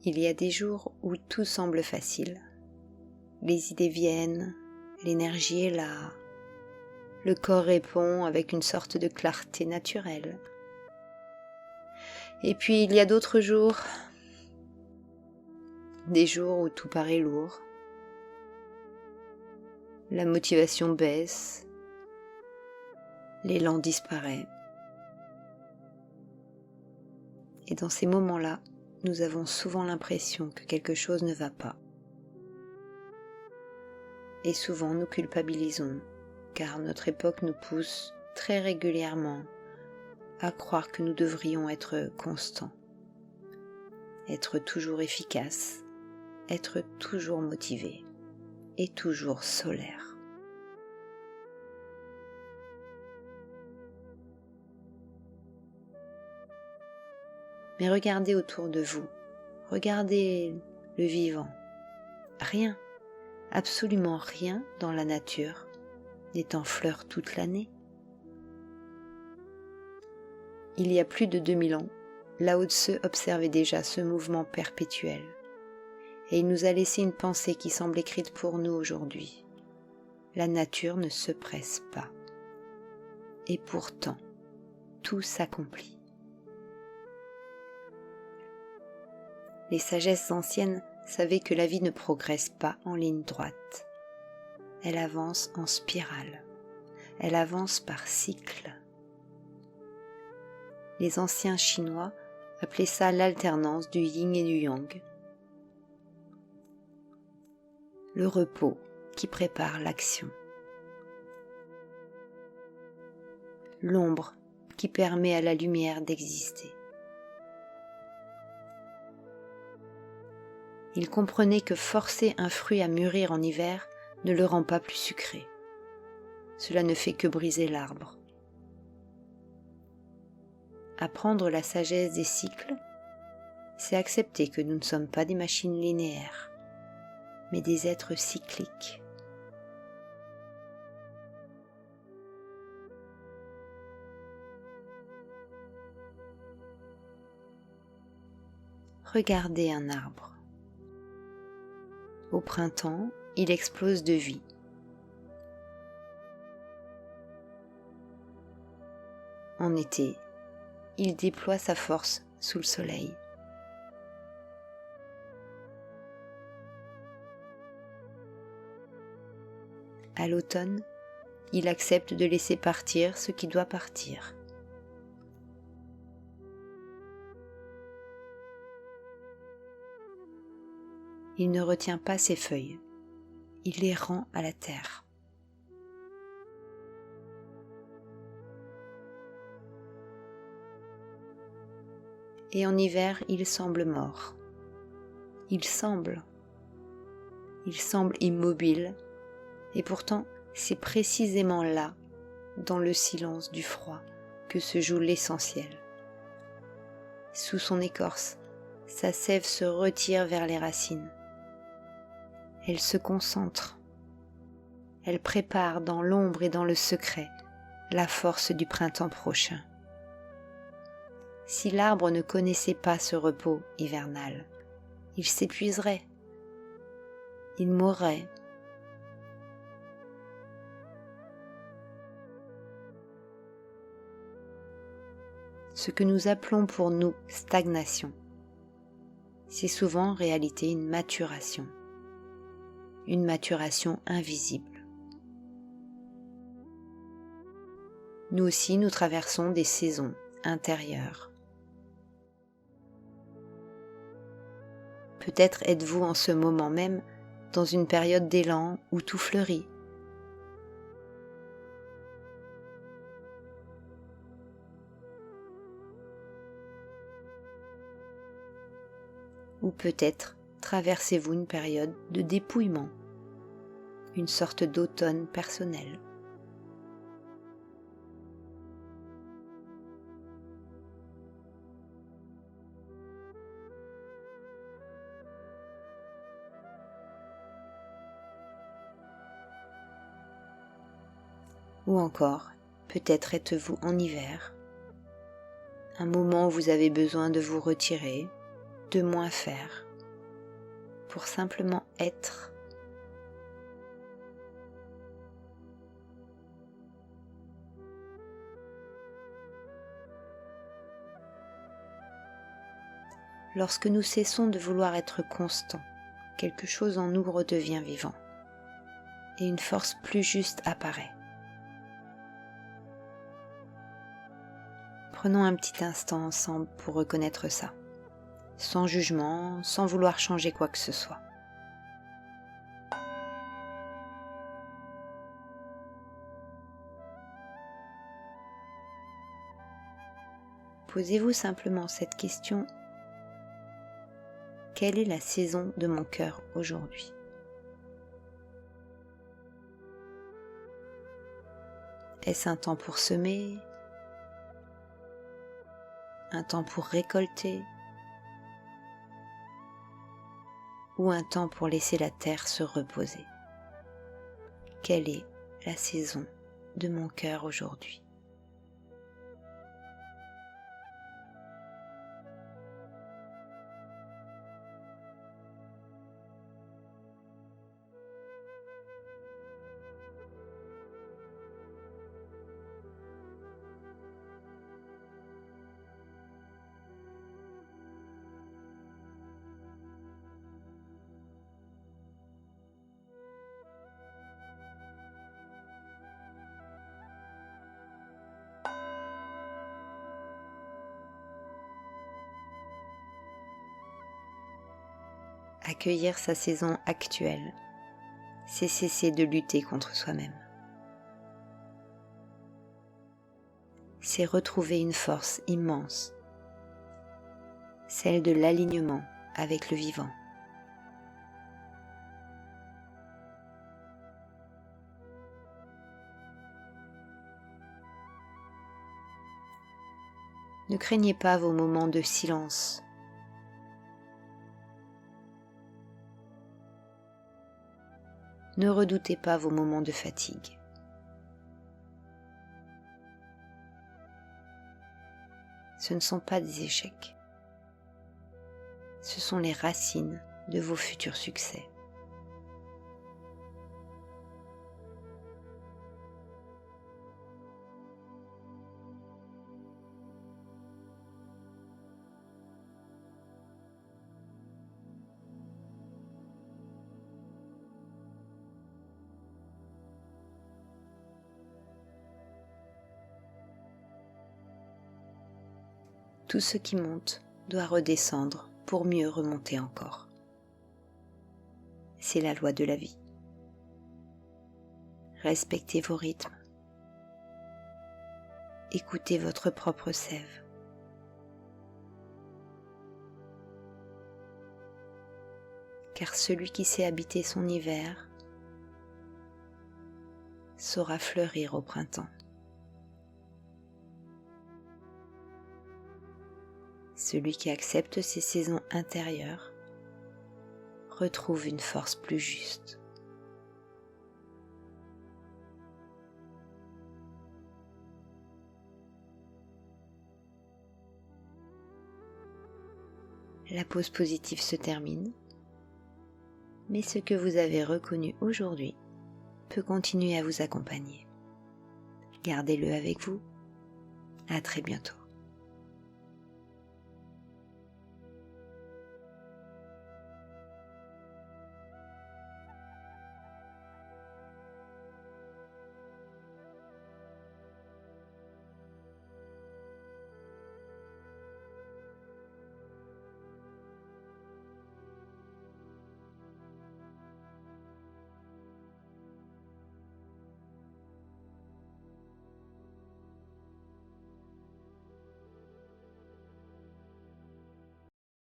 Il y a des jours où tout semble facile. Les idées viennent, l'énergie est là, le corps répond avec une sorte de clarté naturelle. Et puis il y a d'autres jours, des jours où tout paraît lourd. La motivation baisse, l'élan disparaît. Et dans ces moments-là, nous avons souvent l'impression que quelque chose ne va pas. Et souvent nous culpabilisons, car notre époque nous pousse très régulièrement à croire que nous devrions être constants, être toujours efficaces, être toujours motivés et toujours solaires. Mais regardez autour de vous, regardez le vivant. Rien, absolument rien dans la nature n'est en fleurs toute l'année. Il y a plus de 2000 ans, Lao Tse observait déjà ce mouvement perpétuel et il nous a laissé une pensée qui semble écrite pour nous aujourd'hui. La nature ne se presse pas. Et pourtant, tout s'accomplit. Les sagesses anciennes savaient que la vie ne progresse pas en ligne droite. Elle avance en spirale. Elle avance par cycle. Les anciens Chinois appelaient ça l'alternance du yin et du yang. Le repos qui prépare l'action. L'ombre qui permet à la lumière d'exister. Il comprenait que forcer un fruit à mûrir en hiver ne le rend pas plus sucré. Cela ne fait que briser l'arbre. Apprendre la sagesse des cycles, c'est accepter que nous ne sommes pas des machines linéaires, mais des êtres cycliques. Regardez un arbre. Au printemps, il explose de vie. En été, il déploie sa force sous le soleil. À l'automne, il accepte de laisser partir ce qui doit partir. Il ne retient pas ses feuilles, il les rend à la terre. Et en hiver, il semble mort. Il semble immobile, et pourtant c'est précisément là, dans le silence du froid, que se joue l'essentiel. Sous son écorce, sa sève se retire vers les racines. Elle se concentre. Elle prépare dans l'ombre et dans le secret la force du printemps prochain. Si l'arbre ne connaissait pas ce repos hivernal, il s'épuiserait, il mourrait. Ce que nous appelons pour nous stagnation, c'est souvent en réalité une maturation invisible. Nous aussi, nous traversons des saisons intérieures. Peut-être êtes-vous en ce moment même dans une période d'élan où tout fleurit. Ou peut-être traversez-vous une période de dépouillement, une sorte d'automne personnel. Ou encore, peut-être êtes-vous en hiver, un moment où vous avez besoin de vous retirer, de moins faire, pour simplement être. Lorsque nous cessons de vouloir être constants, quelque chose en nous redevient vivant et une force plus juste apparaît. Prenons un petit instant ensemble pour reconnaître ça, sans jugement, sans vouloir changer quoi que ce soit. Posez-vous simplement cette question: quelle est la saison de mon cœur aujourd'hui ? Est-ce un temps pour semer ? Un temps pour récolter ? Ou un temps pour laisser la terre se reposer ? Quelle est la saison de mon cœur aujourd'hui ? Accueillir sa saison actuelle, c'est cesser de lutter contre soi-même. C'est retrouver une force immense, celle de l'alignement avec le vivant. Ne craignez pas vos moments de silence. Ne redoutez pas vos moments de fatigue. Ce ne sont pas des échecs. Ce sont les racines de vos futurs succès. Tout ce qui monte doit redescendre pour mieux remonter encore. C'est la loi de la vie. Respectez vos rythmes. Écoutez votre propre sève. Car celui qui sait habiter son hiver saura fleurir au printemps. Celui qui accepte ses saisons intérieures retrouve une force plus juste. La pause positive se termine, mais ce que vous avez reconnu aujourd'hui peut continuer à vous accompagner. Gardez-le avec vous. À très bientôt.